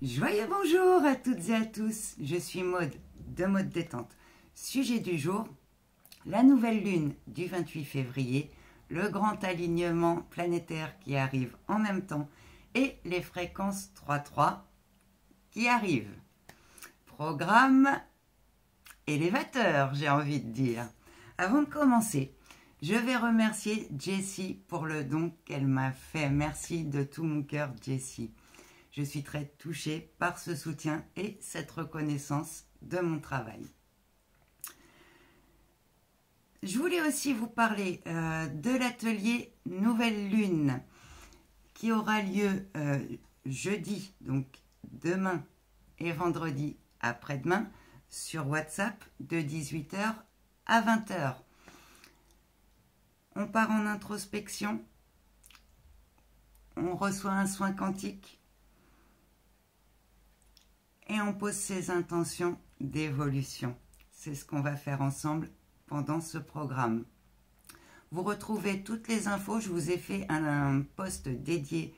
Joyeux bonjour à toutes et à tous, je suis Maude de Maude Détente. Sujet du jour, la nouvelle lune du 28 février, le grand alignement planétaire qui arrive en même temps et les fréquences 3-3 qui arrivent. Programme élévateur, j'ai envie de dire. Avant de commencer, je vais remercier Jessie pour le don qu'elle m'a fait. Merci de tout mon cœur, Jessie. Je suis très touchée par ce soutien et cette reconnaissance de mon travail. Je voulais aussi vous parler de l'atelier Nouvelle Lune qui aura lieu jeudi, donc demain et vendredi après-demain, sur WhatsApp de 18 h à 20 h. On part en introspection, on reçoit un soin quantique et on pose ses intentions d'évolution. C'est ce qu'on va faire ensemble pendant ce programme. Vous retrouvez toutes les infos, je vous ai fait un post dédié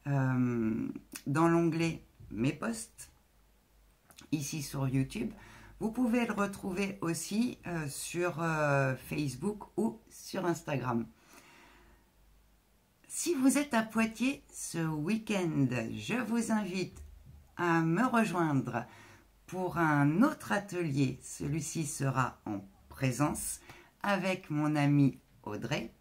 dans l'onglet Mes posts, ici sur YouTube. Vous pouvez le retrouver aussi sur Facebook ou sur Instagram. Si vous êtes à Poitiers ce week-end, je vous invite à me rejoindre pour un autre atelier. Celui-ci sera en présence avec mon amie Audrey.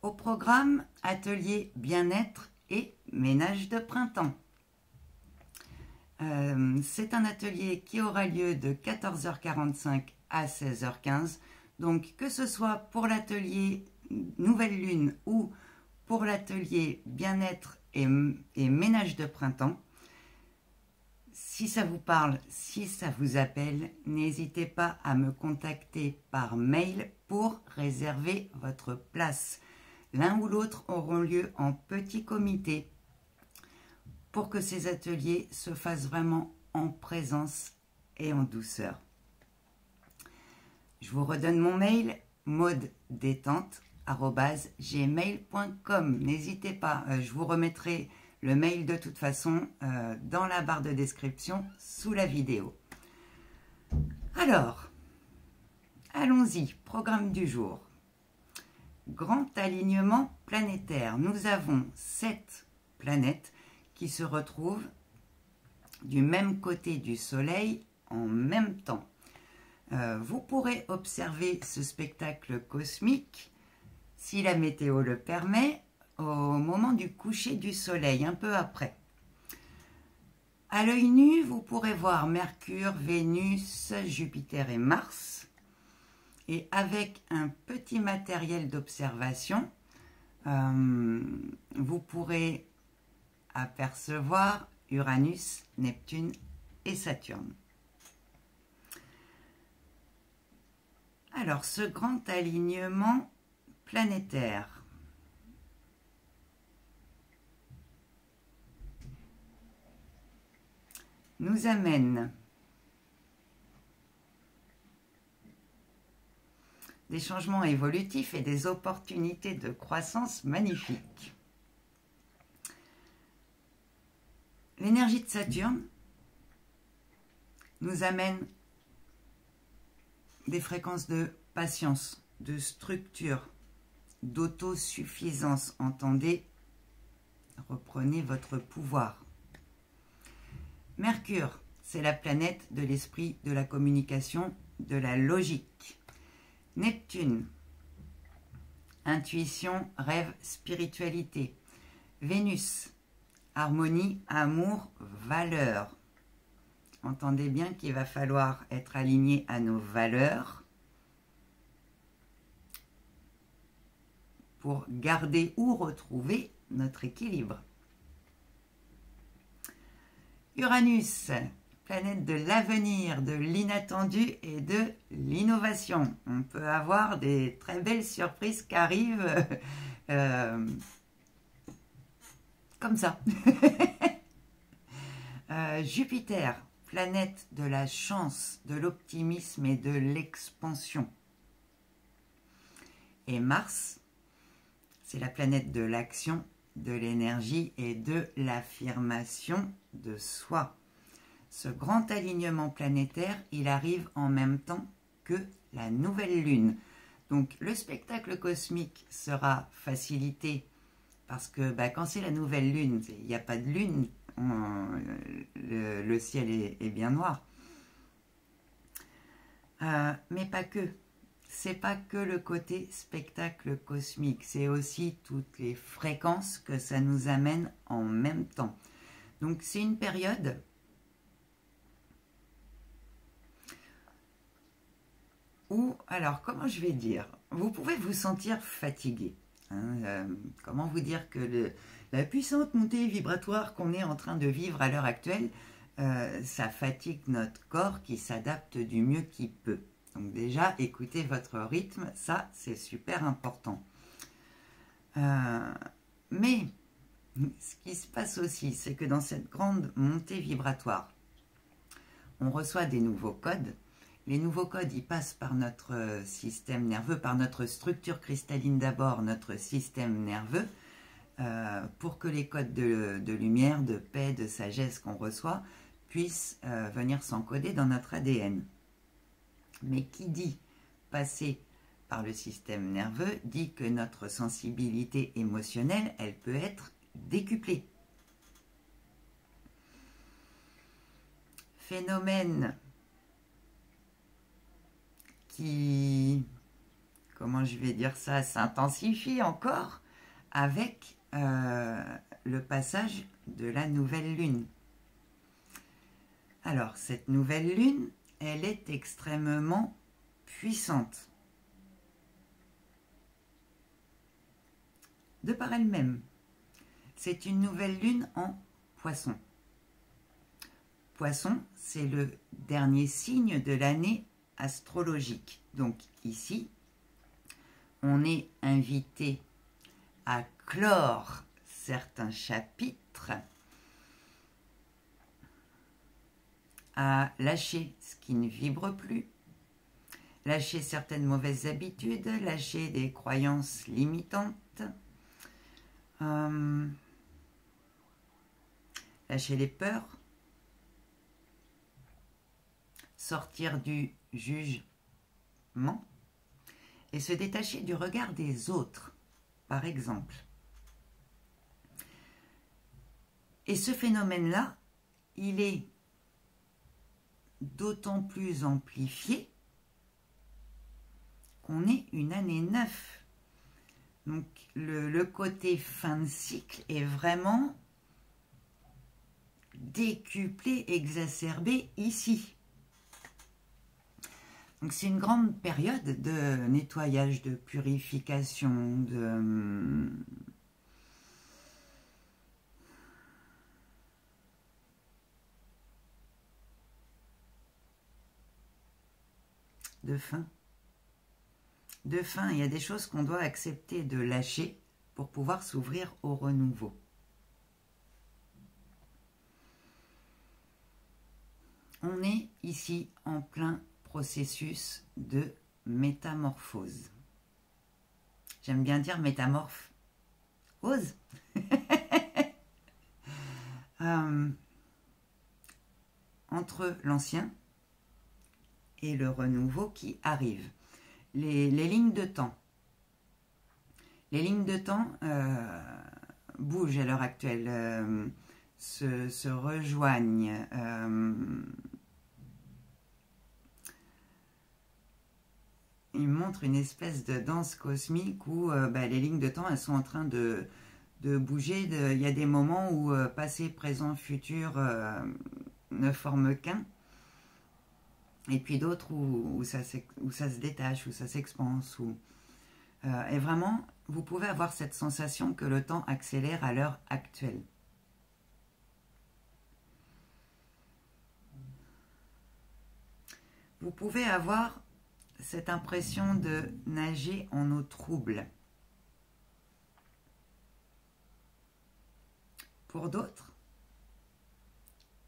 Au programme, atelier bien-être et ménage de printemps. C'est un atelier qui aura lieu de 14h45 à 16h15. Donc que ce soit pour l'atelier Nouvelle Lune ou pour l'atelier bien-être et ménage de printemps, si ça vous parle, si ça vous appelle, n'hésitez pas à me contacter par mail pour réserver votre place. L'un ou l'autre auront lieu en petit comité pour que ces ateliers se fassent vraiment en présence et en douceur. Je vous redonne mon mail, maudedétente@gmail.com. N'hésitez pas, je vous remettrai le mail de toute façon dans la barre de description sous la vidéo. Alors, allons-y, programme du jour. Grand alignement planétaire. Nous avons 7 planètes qui se retrouvent du même côté du Soleil en même temps. Vous pourrez observer ce spectacle cosmique, si la météo le permet, au moment du coucher du Soleil, un peu après. À l'œil nu, vous pourrez voir Mercure, Vénus, Jupiter et Mars. Et avec un petit matériel d'observation, vous pourrez apercevoir Uranus, Neptune et Saturne. Alors, ce grand alignement planétaire nous amène des changements évolutifs et des opportunités de croissance magnifiques. L'énergie de Saturne nous amène des fréquences de patience, de structure, d'autosuffisance. Entendez, reprenez votre pouvoir. Mercure, c'est la planète de l'esprit, de la communication, de la logique. Neptune, intuition, rêve, spiritualité. Vénus, harmonie, amour, valeur. Entendez bien qu'il va falloir être aligné à nos valeurs pour garder ou retrouver notre équilibre. Uranus, planète de l'avenir, de l'inattendu et de l'innovation. On peut avoir des très belles surprises qui arrivent comme ça. Jupiter, planète de la chance, de l'optimisme et de l'expansion. Et Mars, c'est la planète de l'action de l'énergie et de l'affirmation de soi. Ce grand alignement planétaire, il arrive en même temps que la nouvelle lune. Donc le spectacle cosmique sera facilité parce que quand c'est la nouvelle lune, il n'y a pas de lune, le ciel est bien noir. Mais pas que. C'est pas que le côté spectacle cosmique, c'est aussi toutes les fréquences que ça nous amène en même temps. Donc c'est une période où, alors comment je vais dire, vous pouvez vous sentir fatigué. Comment vous dire que la puissante montée vibratoire qu'on est en train de vivre à l'heure actuelle, ça fatigue notre corps qui s'adapte du mieux qu'il peut. Donc déjà, écoutez votre rythme, ça c'est super important. Mais ce qui se passe aussi, c'est que dans cette grande montée vibratoire, on reçoit des nouveaux codes. Les nouveaux codes, ils passent par notre système nerveux, par notre structure cristalline d'abord, notre système nerveux, pour que les codes de lumière, de paix, de sagesse qu'on reçoit puissent venir s'encoder dans notre ADN. Mais qui dit passer par le système nerveux dit que notre sensibilité émotionnelle, elle peut être décuplée. Phénomène qui, comment je vais dire ça, s'intensifie encore avec le passage de la nouvelle lune. Alors, cette nouvelle lune, elle est extrêmement puissante. De par elle-même. C'est une nouvelle lune en Poisson. Poisson, c'est le dernier signe de l'année astrologique. Donc ici, on est invité à clore certains chapitres, à lâcher ce qui ne vibre plus, lâcher certaines mauvaises habitudes, lâcher des croyances limitantes, lâcher les peurs, sortir du jugement et se détacher du regard des autres, par exemple. Et ce phénomène-là, il est d'autant plus amplifié qu'on est une année 9. Donc le côté fin de cycle est vraiment décuplé, exacerbé ici. Donc c'est une grande période de nettoyage, de purification, de fin. De fin, il y a des choses qu'on doit accepter de lâcher pour pouvoir s'ouvrir au renouveau. On est ici en plein processus de métamorphose. J'aime bien dire métamorphe. Ose. Entre l'ancien et le renouveau qui arrive. Les lignes de temps. Les lignes de temps bougent à l'heure actuelle, se rejoignent. Il montre une espèce de danse cosmique où les lignes de temps, elles sont en train de bouger. Il y a des moments où passé, présent, futur ne forment qu'un. Et puis d'autres où ça se détache, où ça s'expanse. Et vraiment, vous pouvez avoir cette sensation que le temps accélère à l'heure actuelle. Vous pouvez avoir cette impression de nager en eau trouble. Pour d'autres,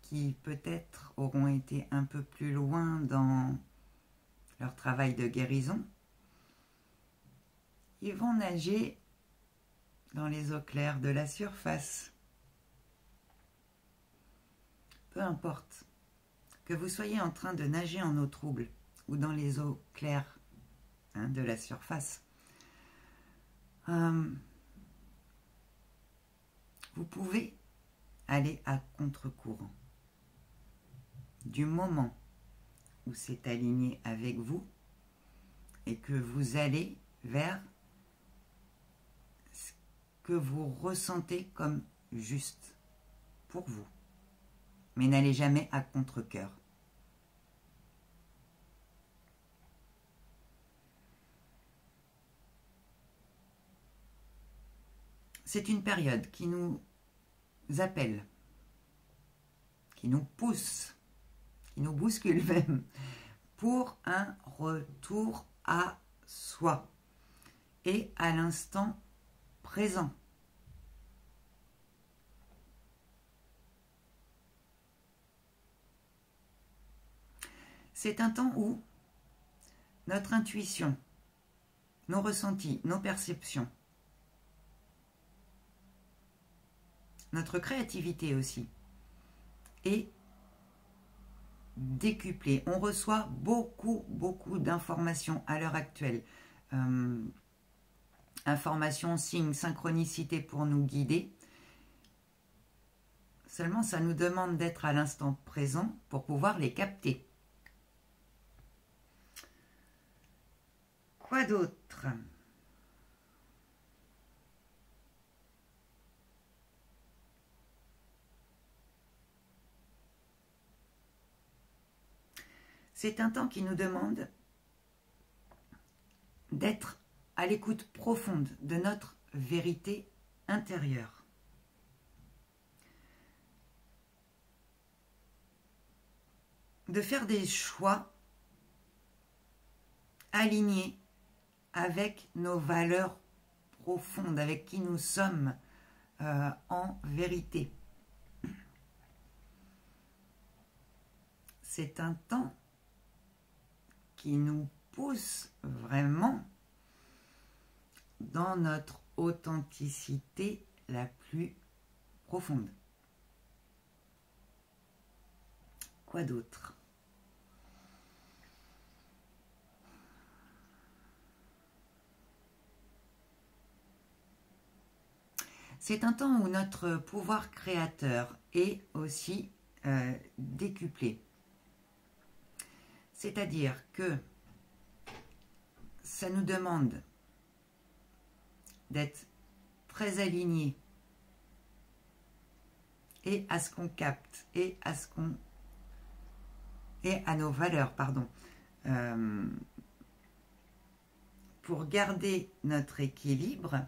qui peut-être auront été un peu plus loin dans leur travail de guérison, ils vont nager dans les eaux claires de la surface. Peu importe que vous soyez en train de nager en eau trouble ou dans les eaux claires de la surface, vous pouvez aller à contre-courant. Du moment où c'est aligné avec vous et que vous allez vers ce que vous ressentez comme juste pour vous. Mais n'allez jamais à contre-cœur. C'est une période qui nous appelle, qui nous pousse, qui nous bouscule même, pour un retour à soi et à l'instant présent. C'est un temps où notre intuition, nos ressentis, nos perceptions, notre créativité aussi, est décuplée. On reçoit beaucoup d'informations à l'heure actuelle. Informations, signes, synchronicité pour nous guider. Seulement, ça nous demande d'être à l'instant présent pour pouvoir les capter. Quoi d'autre ? C'est un temps qui nous demande d'être à l'écoute profonde de notre vérité intérieure. De faire des choix alignés avec nos valeurs profondes, avec qui nous sommes en vérité. C'est un temps qui nous pousse vraiment dans notre authenticité la plus profonde. Quoi d'autre ? C'est un temps où notre pouvoir créateur est aussi décuplé. C'est-à-dire que ça nous demande d'être très alignés et à ce qu'on capte et à ce qu'on et à nos valeurs, pardon, pour garder notre équilibre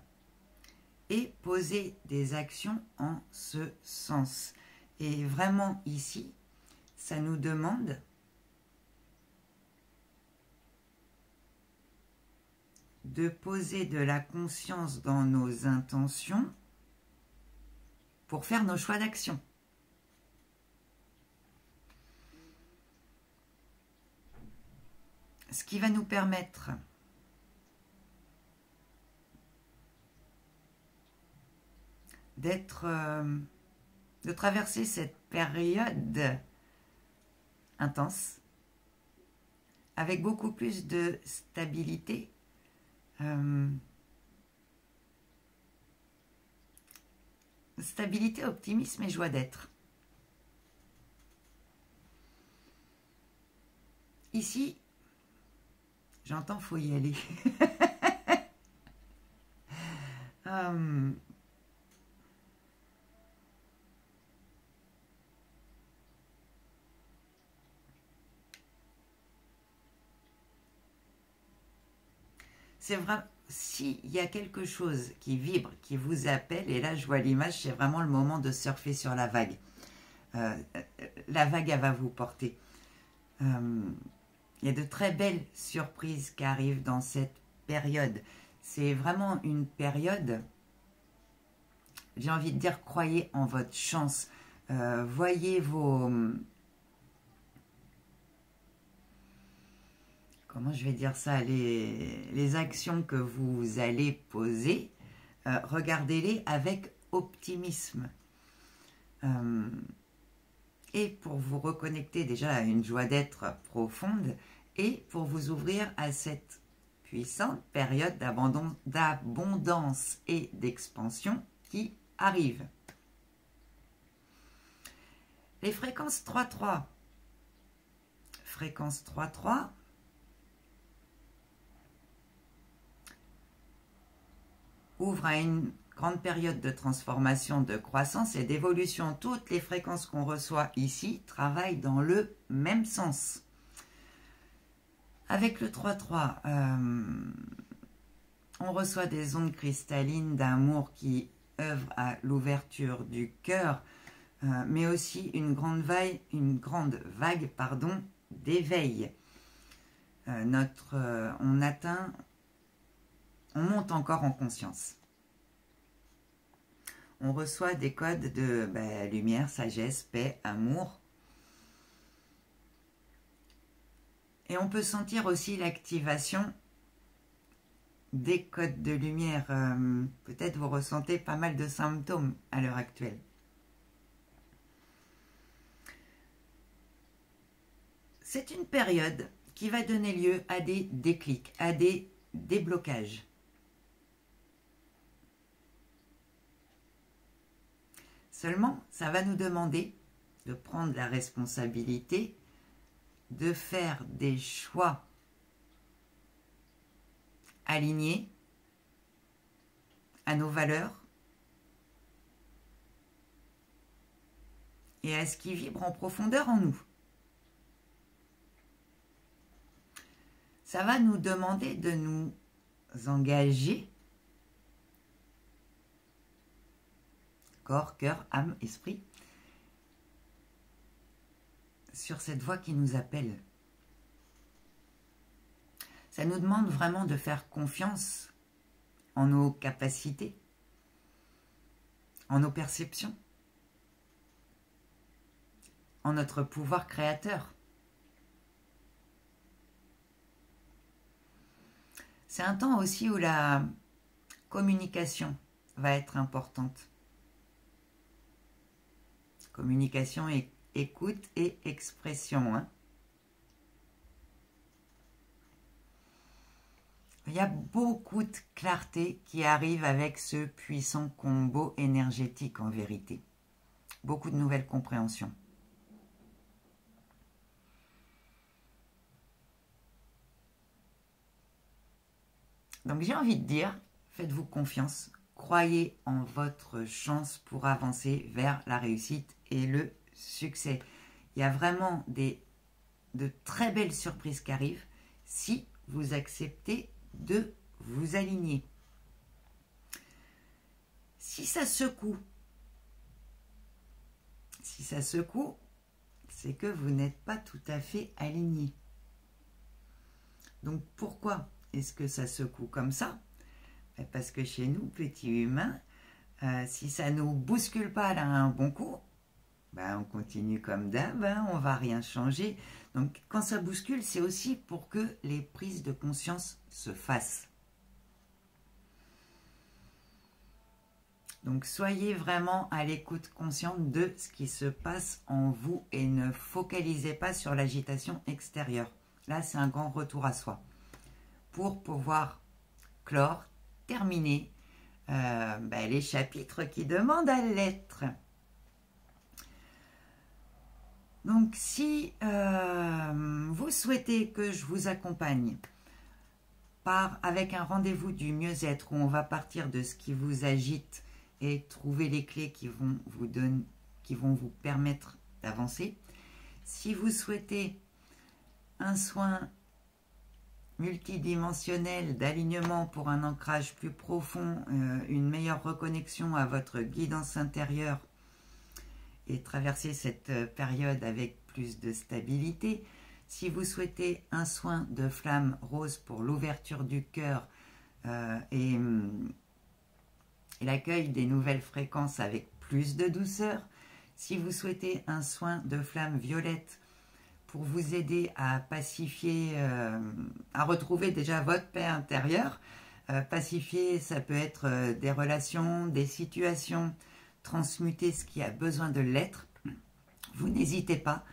et poser des actions en ce sens. Et vraiment ici, ça nous demande de poser de la conscience dans nos intentions pour faire nos choix d'action. Ce qui va nous permettre de traverser cette période intense avec beaucoup plus de stabilité, stabilité, optimisme et joie d'être. Ici, j'entends faut y aller. C'est vrai, s'il y a quelque chose qui vibre, qui vous appelle, et là je vois l'image, c'est vraiment le moment de surfer sur la vague. La vague, elle va vous porter. Il y a de très belles surprises qui arrivent dans cette période. C'est vraiment une période, j'ai envie de dire, croyez en votre chance. Voyez vos... Comment je vais dire ça, les actions que vous allez poser regardez-les avec optimisme. Et pour vous reconnecter déjà à une joie d'être profonde et pour vous ouvrir à cette puissante période d'abondance et d'expansion qui arrive. Les fréquences 3-3. Fréquence 3-3. Ouvre à une grande période de transformation, de croissance et d'évolution. Toutes les fréquences qu'on reçoit ici travaillent dans le même sens. Avec le 3-3, on reçoit des ondes cristallines d'amour qui œuvrent à l'ouverture du cœur, mais aussi une grande vague d'éveil. On monte encore en conscience. On reçoit des codes de lumière, sagesse, paix, amour. Et on peut sentir aussi l'activation des codes de lumière. Peut-être vous ressentez pas mal de symptômes à l'heure actuelle. C'est une période qui va donner lieu à des déclics, à des déblocages. Seulement, ça va nous demander de prendre la responsabilité de faire des choix alignés à nos valeurs et à ce qui vibre en profondeur en nous. Ça va nous demander de nous engager, corps, cœur, âme, esprit, sur cette voie qui nous appelle. Ça nous demande vraiment de faire confiance en nos capacités, en nos perceptions, en notre pouvoir créateur. C'est un temps aussi où la communication va être importante. Communication, écoute et expression. Hein. Il y a beaucoup de clarté qui arrive avec ce puissant combo énergétique en vérité. Beaucoup de nouvelles compréhensions. Donc j'ai envie de dire, faites-vous confiance, croyez en votre chance pour avancer vers la réussite et le succès. Il y a vraiment de très belles surprises qui arrivent si vous acceptez de vous aligner. Si ça secoue, c'est que vous n'êtes pas tout à fait aligné. Donc pourquoi est-ce que ça secoue comme ça? Parce que chez nous, petits humains, si ça ne nous bouscule pas là un bon coup, on continue comme d'hab, on ne va rien changer. Donc quand ça bouscule, c'est aussi pour que les prises de conscience se fassent. Donc soyez vraiment à l'écoute consciente de ce qui se passe en vous et ne focalisez pas sur l'agitation extérieure. Là, c'est un grand retour à soi. Pour pouvoir terminer les chapitres qui demandent à l'être. Donc, si vous souhaitez que je vous accompagne avec un rendez-vous du mieux-être où on va partir de ce qui vous agite et trouver les clés qui vont vous permettre d'avancer, si vous souhaitez un soin multidimensionnel d'alignement pour un ancrage plus profond, une meilleure reconnexion à votre guidance intérieure et traverser cette période avec plus de stabilité. Si vous souhaitez un soin de flamme rose pour l'ouverture du cœur et l'accueil des nouvelles fréquences avec plus de douceur. Si vous souhaitez un soin de flamme violette pour vous aider à pacifier, à retrouver déjà votre paix intérieure, Pacifier, ça peut être des relations, des situations, transmuter ce qui a besoin de l'être. Vous n'hésitez pas.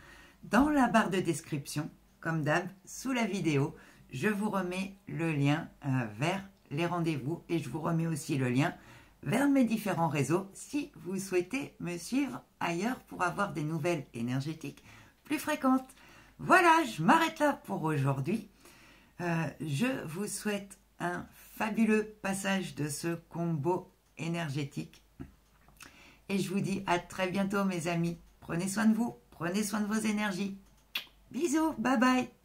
Dans la barre de description, comme d'hab, sous la vidéo, je vous remets le lien vers les rendez-vous et je vous remets aussi le lien vers mes différents réseaux si vous souhaitez me suivre ailleurs pour avoir des nouvelles énergétiques plus fréquentes. Voilà, je m'arrête là pour aujourd'hui. Je vous souhaite un fabuleux passage de ce combo énergétique. Et je vous dis à très bientôt mes amis. Prenez soin de vous, prenez soin de vos énergies. Bisous, bye bye.